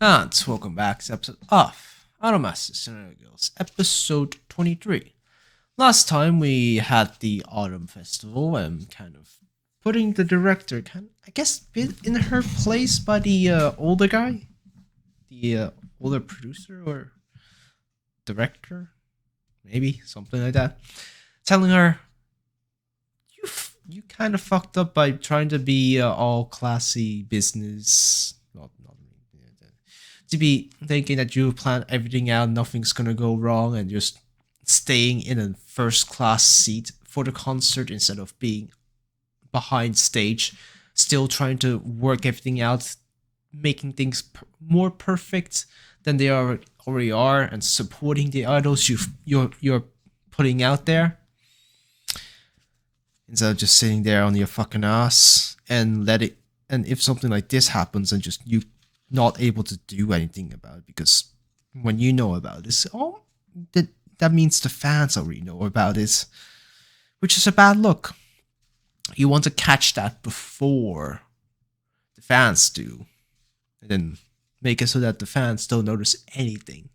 And welcome back to episode of Iron Master Cinderella Girls, episode 23. Last time we had the Autumn Festival and kind of putting the director, I guess, in her place by the older guy, the older producer or director, maybe something like that, telling her, you kind of fucked up by trying to be all classy business, not to be thinking that you plan everything out, nothing's gonna go wrong, and just staying in a first class seat for the concert instead of being behind stage, still trying to work everything out, making things more perfect than they already are, and supporting the idols you're putting out there, instead of just sitting there on your fucking ass and and if something like this happens and just you not able to do anything about it, because when you know about this, that means the fans already know about it, which is a bad look. You want to catch that before the fans do, and then make it so that the fans don't notice anything.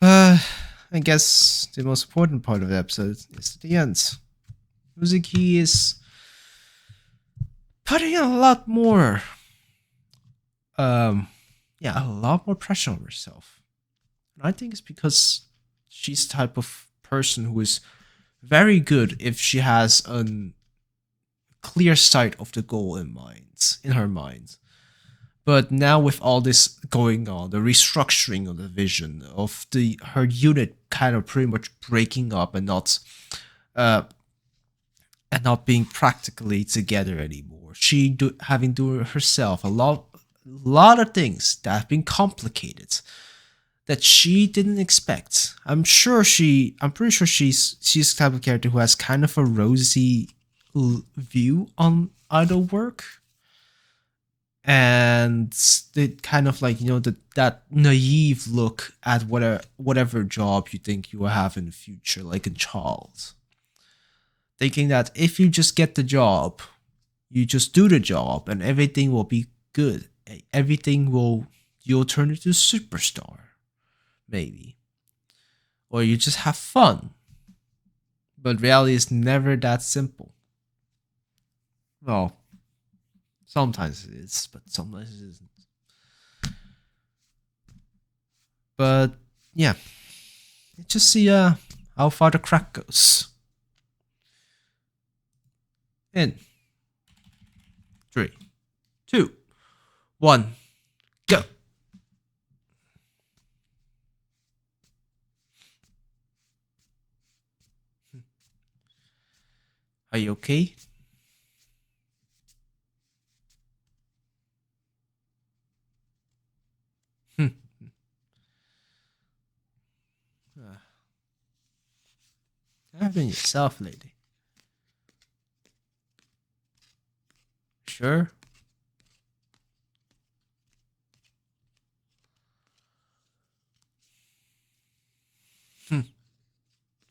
But I guess the most important part of the episode is the end. Mizuki is putting a lot more a lot more pressure on herself. And I think it's because she's the type of person who is very good if she has a clear sight of the goal in her mind. But now with all this going on, the restructuring of the vision of her unit kind of pretty much breaking up and not being practically together anymore. She having to do herself a lot of things that have been complicated that she didn't expect. I'm pretty sure she's the type of character who has kind of a rosy view on idol work, and it kind of like, that naive look at whatever job you think you will have in the future, like a child, thinking that if you just get the job, you just do the job and everything will be good. You'll turn into a superstar, maybe. Or you just have fun. But reality is never that simple. Well, sometimes it is, but sometimes it isn't. But yeah, just see how far the crack goes. In 3, 2, 1, go. Are you okay? Have been yourself, lady. Sure.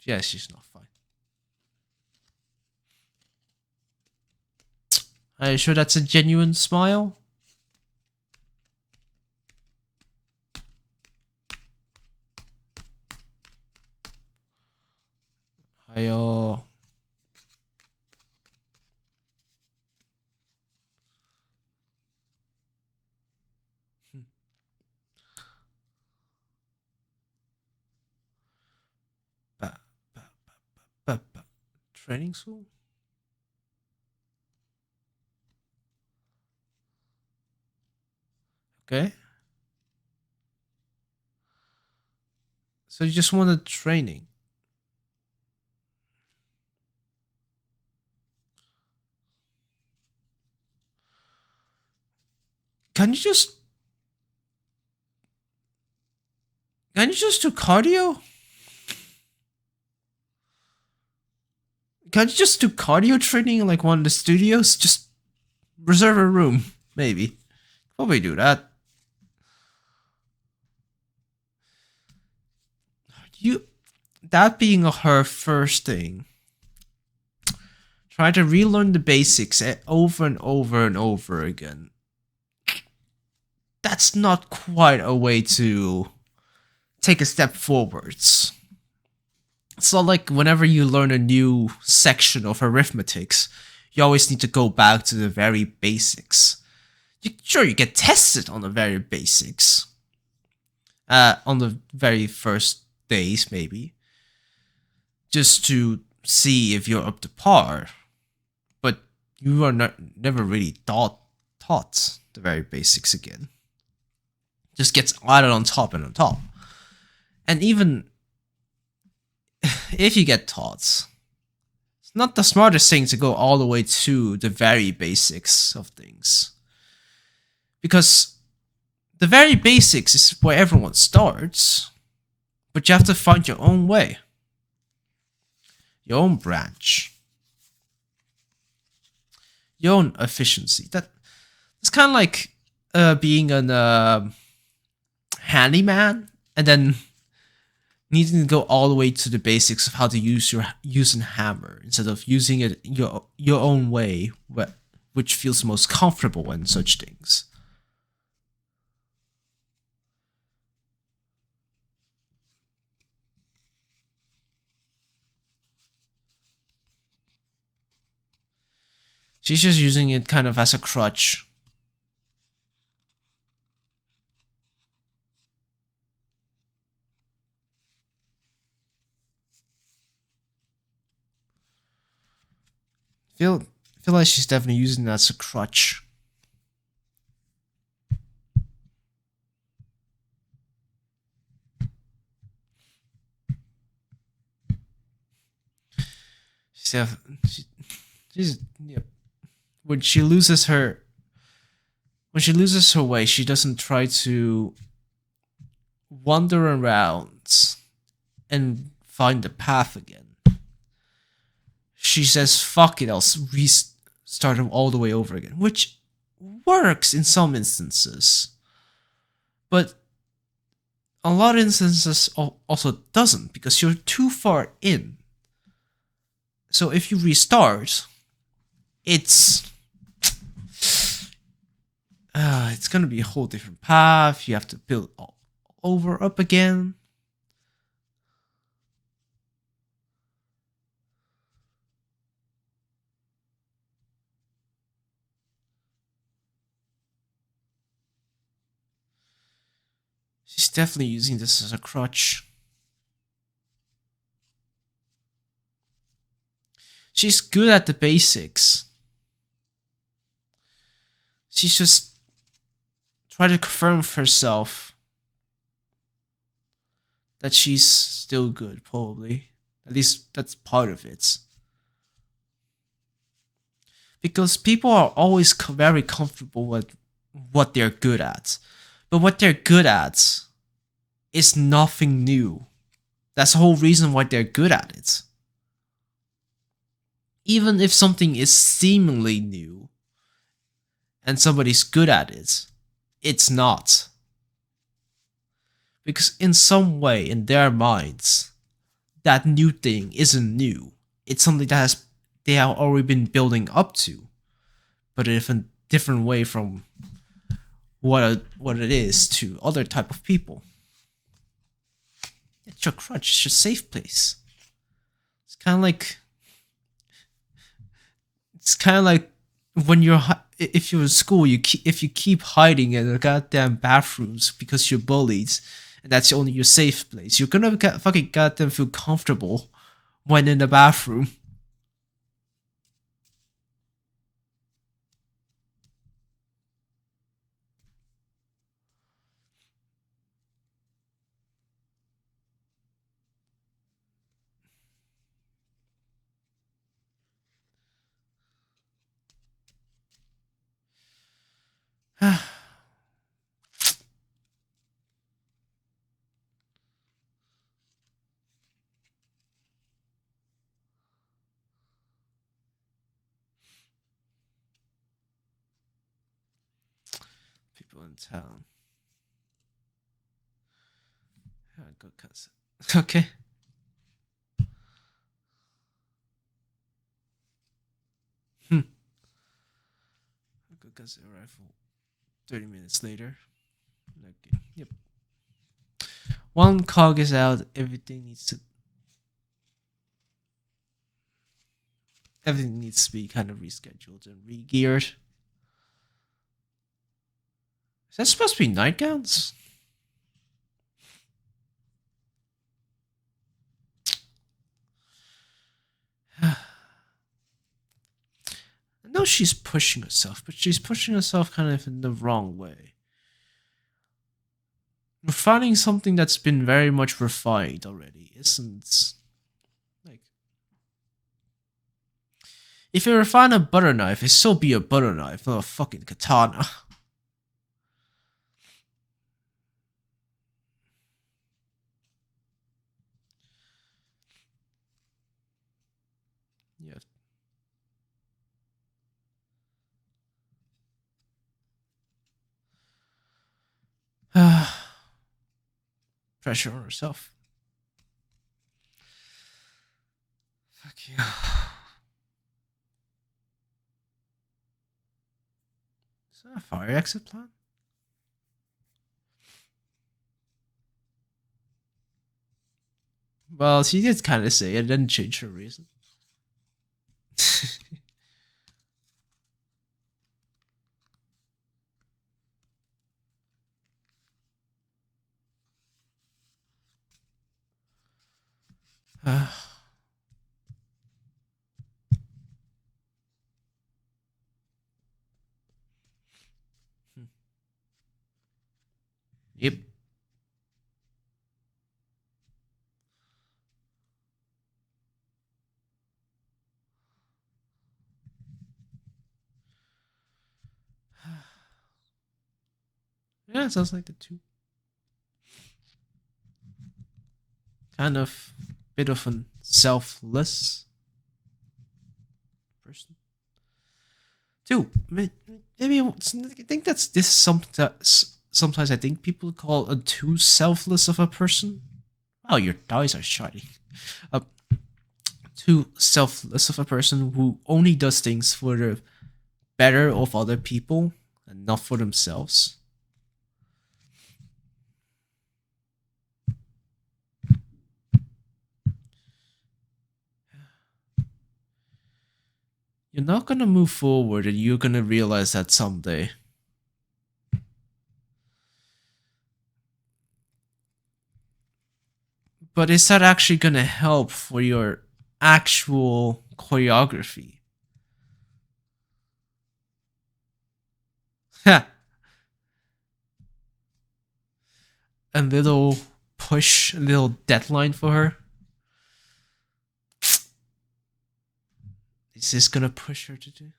Yeah, she's not fine. Are you sure that's a genuine smile? Ayo. Training school? Okay. So you just wanted training. Can you just do cardio? Can you just do cardio training in like one of the studios? Just reserve a room, maybe. Probably do that. That being her first thing, try to relearn the basics over and over and over again. that's not quite a way to take a step forwards. It's not like whenever you learn a new section of arithmetics, you always need to go back to the very basics. Sure, you get tested on the very basics. On the very first days, maybe. Just to see if you're up to par. But you are never really taught the very basics again. Just gets added on top and on top. And even if you get taught, it's not the smartest thing to go all the way to the very basics of things. Because the very basics is where everyone starts, but you have to find your own way. Your own branch. Your own efficiency. It's kind of like being an handyman and then needing to go all the way to the basics of how to use a hammer instead of using it your own way, which feels most comfortable and such things. She's just using it kind of as a crutch. Feel like she's definitely using that as a crutch. She's yeah. When she loses her way, she doesn't try to wander around and find the path again. She says, fuck it, I'll restart them all the way over again. Which works in some instances. But a lot of instances also doesn't, because you're too far in. So if you restart, it's gonna be a whole different path. You have to build all over up again. She's definitely using this as a crutch. She's good at the basics. She's just trying to confirm for herself that she's still good, probably. At least that's part of it. Because people are always very comfortable with what they're good at. But what they're good at is nothing new. That's the whole reason why they're good at it. Even if something is seemingly new and somebody's good at it, it's not. Because in some way, in their minds, that new thing isn't new. It's something that they have already been building up to, but in a different way from what it is to other type of people. It's your crutch. It's your safe place. It's kind of like when if you're in school, if you keep hiding in the goddamn bathrooms because you're bullied, and that's only your safe place, you're gonna fucking goddamn feel comfortable when in the bathroom. People in town. Good cousin. Okay. Good cousin rifle. 30 minutes later. Okay. Yep. One cog is out. Everything needs to be kind of rescheduled and re-geared. Is that supposed to be nightgowns? I know she's pushing herself, but she's pushing herself kind of in the wrong way. Refining something that's been very much refined already isn't like, if you refine a butter knife, it still be a butter knife, not a fucking katana. Yeah. Pressure on herself. Fuck you. Is that a fire exit plan? Well, she did kind of say it, didn't change her reason. Yep. Yeah, sounds like the two. Kind of bit of a selfless person. Two, maybe I think that's this sometimes I think people call a too selfless of a person. Wow, your eyes are shining. Too selfless of a person who only does things for the better of other people and not for themselves. You're not gonna move forward and you're gonna realize that someday. But is that actually gonna help for your actual choreography? Ha! A little push, a little deadline for her. Is this gonna push her to do?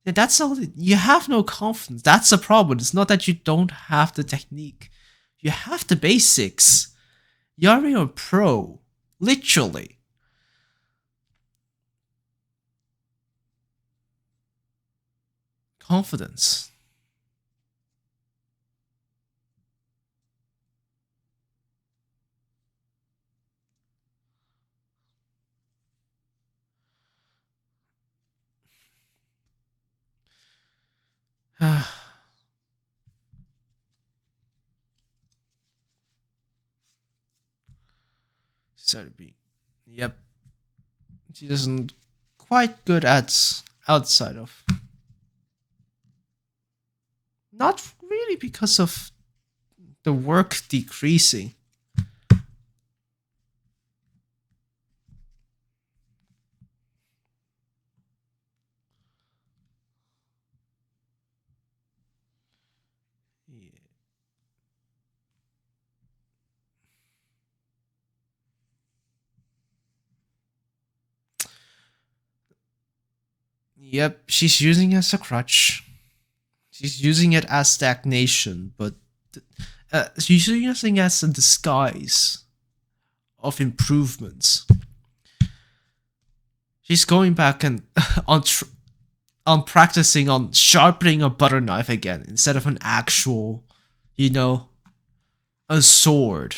Yeah, that's all. You have no confidence. That's the problem. It's not that you don't have the technique. You have the basics. You're a pro. Literally. Confidence. Started being. Yep. She isn't quite good at outside of. Not really because of the work decreasing. Yep, she's using it as a crutch. She's using it as stagnation, but she's using it as a disguise of improvements. She's going back and on practicing on sharpening a butter knife again instead of an actual, a sword.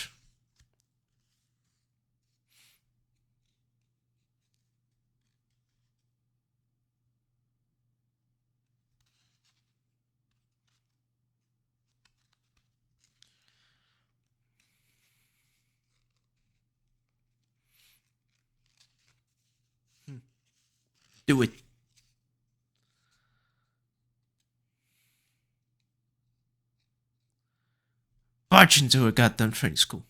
Do it. Barge into a goddamn training school.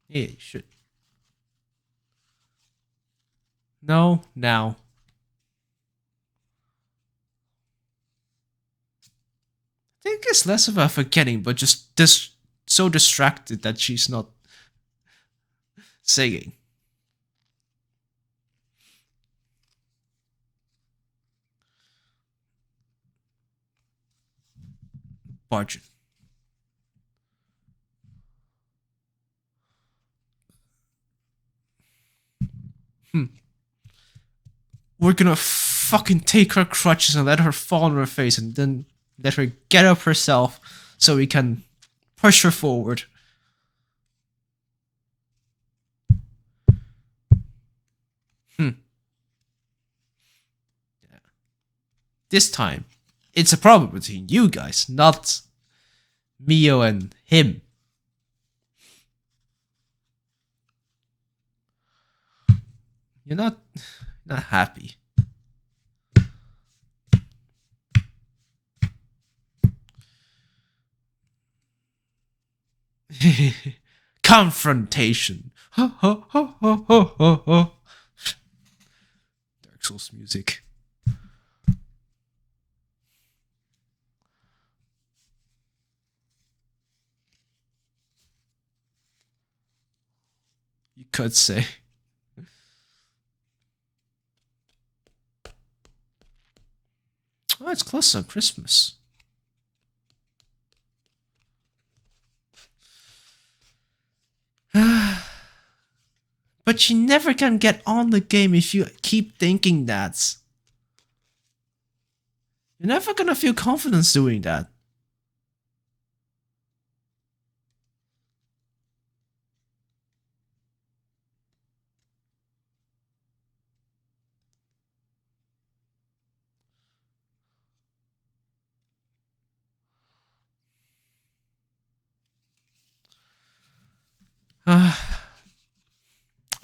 Yeah, you should. No, now. I think it's less of a forgetting, but just so distracted that she's not singing. Bargain. We're gonna fucking take her crutches and let her fall on her face and then let her get up herself so we can push her forward. Yeah. This time, it's a problem between you guys, not Mio and him. You're not happy. Confrontation. Dark Souls music. You could say. Oh, it's close on Christmas. But you never can get on the game if you keep thinking that. You're never gonna feel confidence doing that.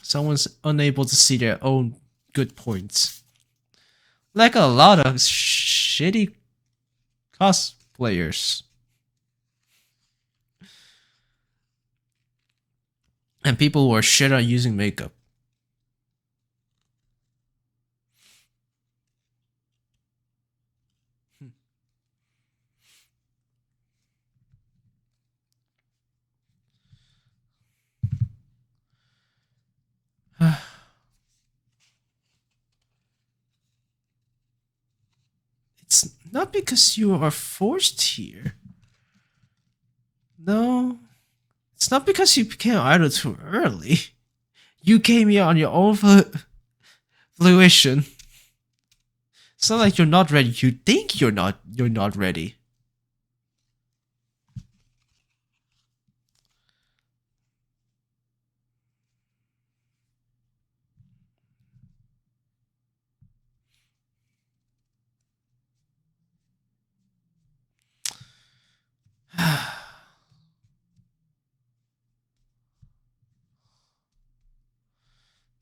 Someone's unable to see their own good points. Like a lot of shitty cosplayers. And people who are shit at using makeup. It's not because you are forced here. No. It's not because you became idol too early. You came here on your own fruition. It's not like you're not ready. You think you're not ready.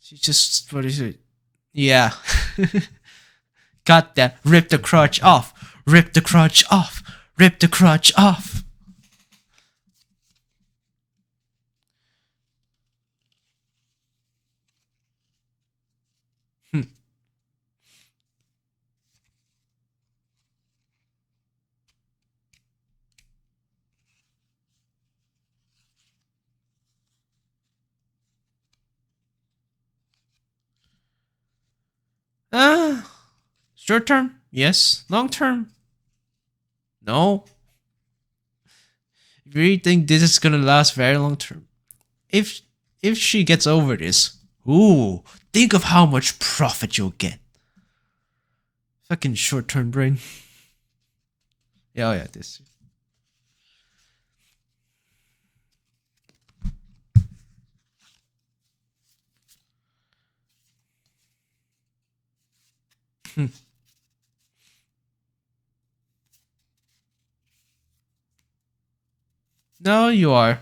She just, what is it? Yeah. Got that. Rip the crotch off. Rip the crotch off. Rip the crotch off. Short term, yes. Long term, no. You really think this is gonna last very long term? If if she gets over this, ooh, think of how much profit you'll get. Fucking short term brain. Yeah, oh yeah, this. No, you are.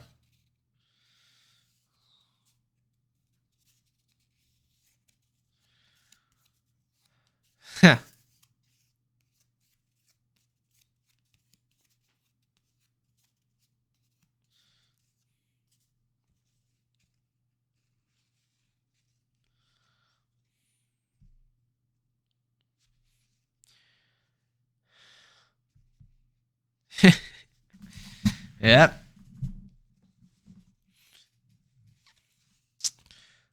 Yep.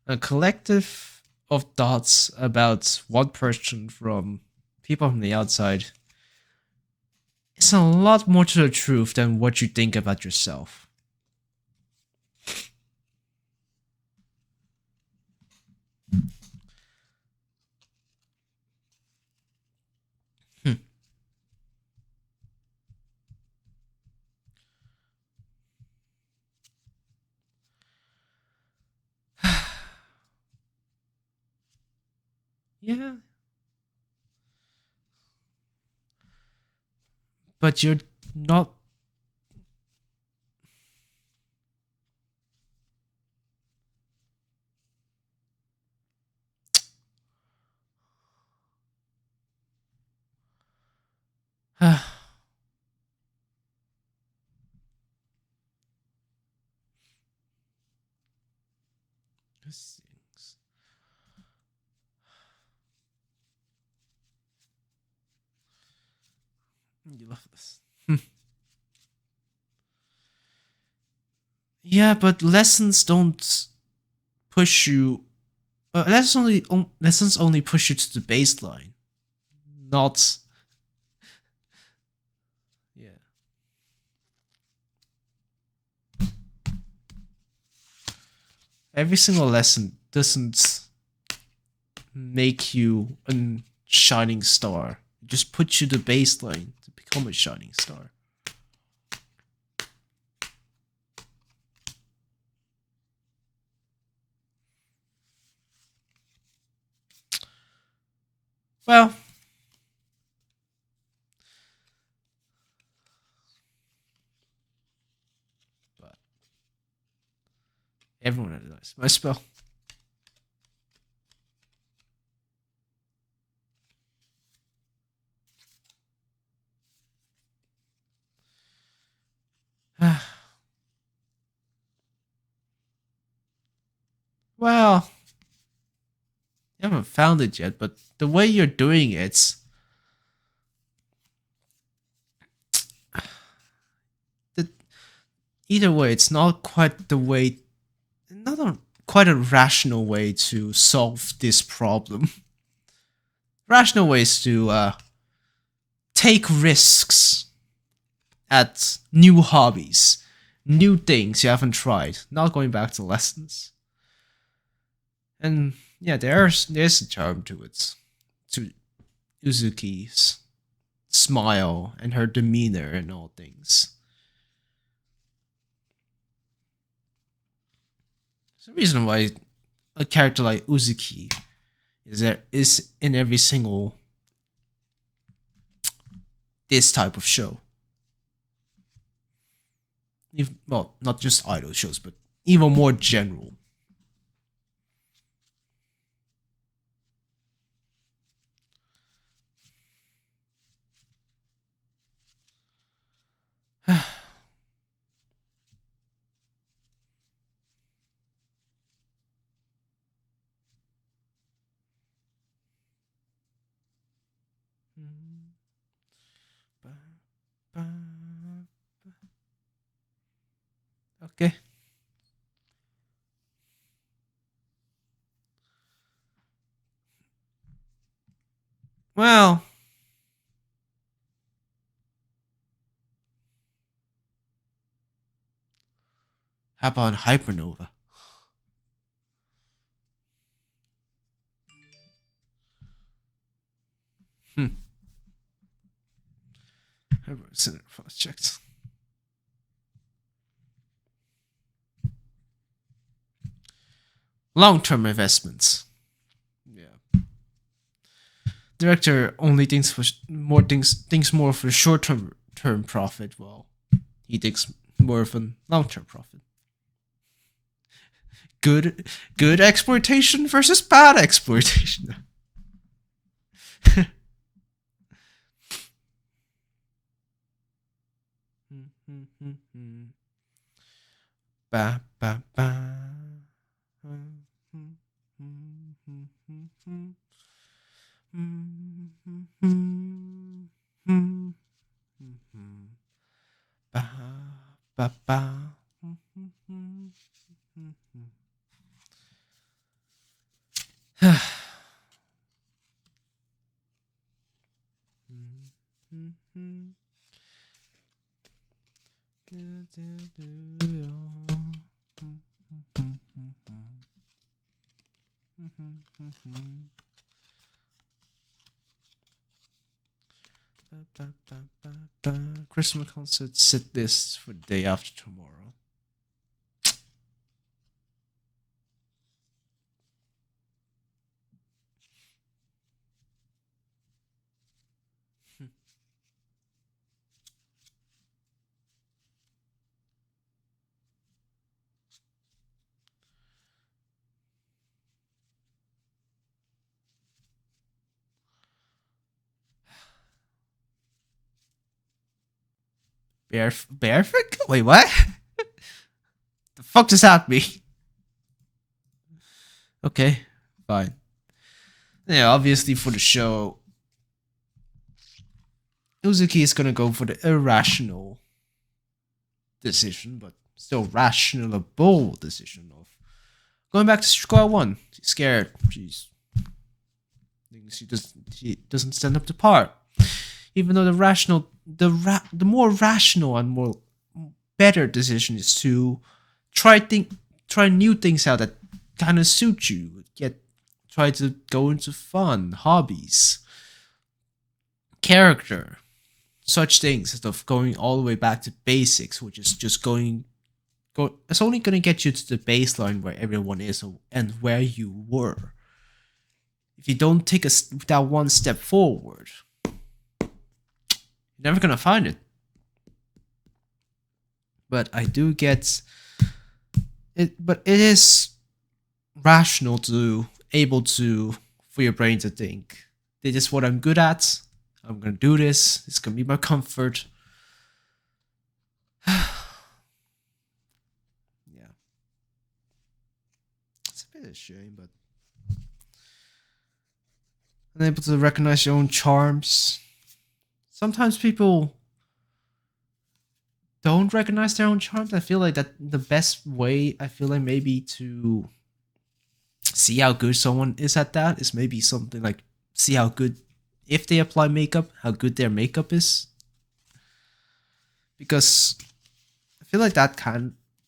A collective of thoughts about one person from people from the outside is a lot more to the truth than what you think about yourself. Yeah. But you're not. This things. You love this. Yeah, but lessons don't push you. Lessons only push you to the baseline, not. Yeah. Every single lesson doesn't make you a shining star. It just puts you the baseline to become a shining star. Well, but everyone has my spell. Well, I haven't found it yet, but the way you're doing it, the, either way, it's not quite the way, not a, quite a rational way to solve this problem. Rational ways to take risks at new hobbies, new things you haven't tried, not going back to lessons. And yeah, there's a charm to it, to Uzuki's smile and her demeanor and all things. There's a reason why a character like Uzuki is in every single this type of show. Well, not just idol shows, but even more general. Okay. Well, How about Hypernova? Project. Long-term investments. Yeah. Director only thinks more for short-term profit. Well, he thinks more of a long-term profit. Good exploitation versus bad exploitation. Ba ba ba. Ba ba ba. Christmas concert set this for the day after tomorrow. Barefoot? Wait, what? The fuck does that mean? Okay, fine. Yeah, obviously for the show, Uzuki is gonna go for the irrational decision, but still rationalable decision of going back to square one. She's scared. She doesn't stand up to par. Even though the more rational and more better decision is to try new things out that kind of suit you. Try to go into fun, hobbies, character, such things instead of going all the way back to basics, which is just it's only going to get you to the baseline where everyone is and where you were. If you don't take that one step forward, you're never going to find it. But I do get it. But it is rational for your brain to think, this is what I'm good at. I'm gonna do this. It's gonna be my comfort. Yeah, it's a bit of a shame, but unable to recognize your own charms. Sometimes people don't recognize their own charms. I feel like that the best way, maybe to see how good someone is at that is maybe something like see how good, if they apply makeup, how good their makeup is. Because I feel like that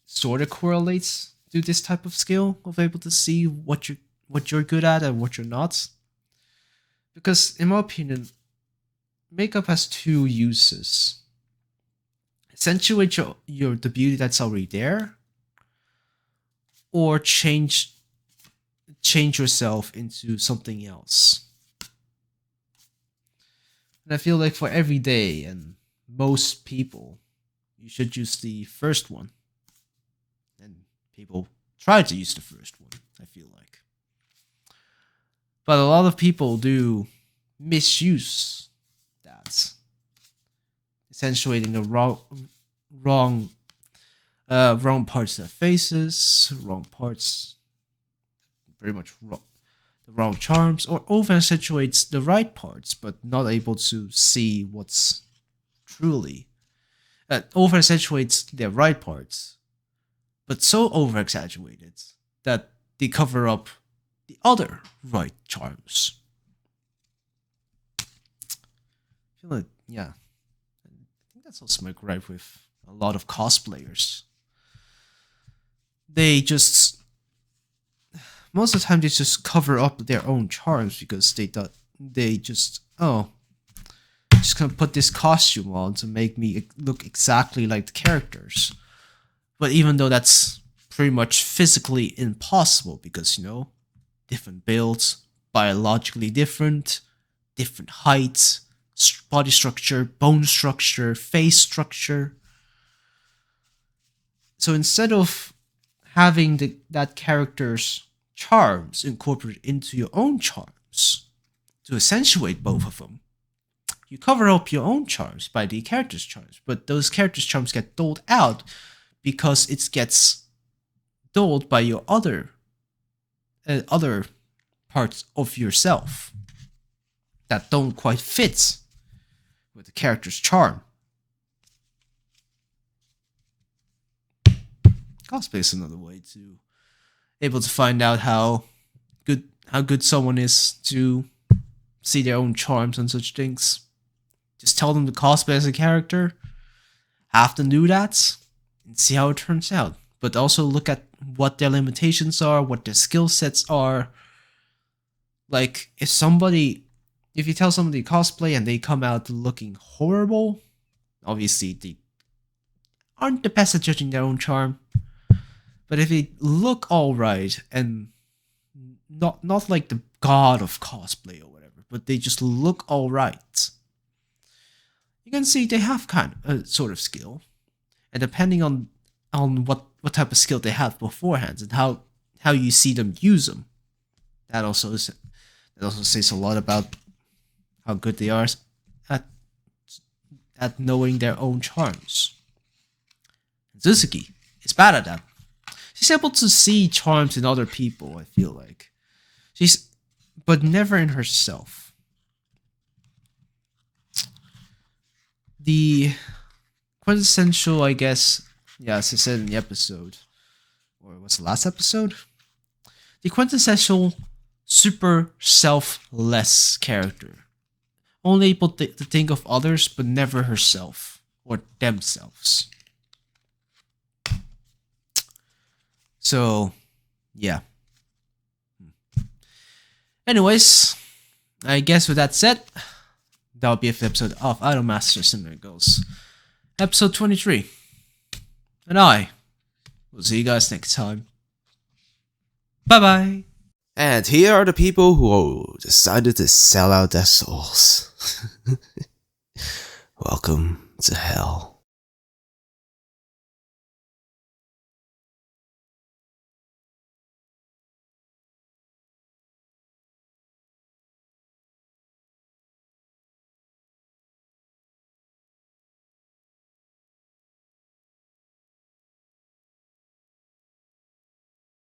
sort of correlates to this type of skill of able to see what you're good at and what you're not. Because in my opinion, makeup has two uses. Accentuate the beauty that's already there, or change yourself into something else. And I feel like for every day and most people, you should use the first one. And people try to use the first one, I feel like. But a lot of people do misuse that, accentuating the wrong parts of their faces, wrong parts, pretty much wrong, the wrong charms, or over accentuates the right parts, but not able to see what's truly. Over accentuates their right parts, but so over exaggerated that they cover up the other right charms. I feel like, yeah, I think that's also my gripe with a lot of cosplayers. they just most of the time they just cover up their own charms because they thought they just gonna put this costume on to make me look exactly like the characters. But even though that's pretty much physically impossible because, different builds, biologically different heights, body structure, bone structure, face structure. So instead of having that character's charms incorporated into your own charms to accentuate both of them, you cover up your own charms by the character's charms, but those characters' charms get doled out because it gets doled by your other parts of yourself that don't quite fit with the character's charm. Cosplay is another way to able to find out how good someone is, to see their own charms and such things. Just tell them to cosplay as a character, have them do that, and see how it turns out. But also look at what their limitations are, what their skill sets are. Like, if you tell somebody to cosplay and they come out looking horrible, obviously they aren't the best at judging their own charm. But if they look alright and not like the god of cosplay or whatever, but they just look alright, you can see they have kind of a sort of skill. And depending on what type of skill they have beforehand and how you see them use them, that also says a lot about how good they are at knowing their own charms. Suzuki is bad at that. She's able to see charms in other people, I feel like. But never in herself. The quintessential, I guess, as I said in the episode, or was the last episode? The quintessential super selfless character. Only able to think of others, but never herself or themselves. So, yeah. Anyways, I guess with that said, that'll be an episode of iDOLM STER Cinderella Girls, episode 23. And I will see you guys next time. Bye bye. And here are the people who decided to sell out their souls. Welcome to hell.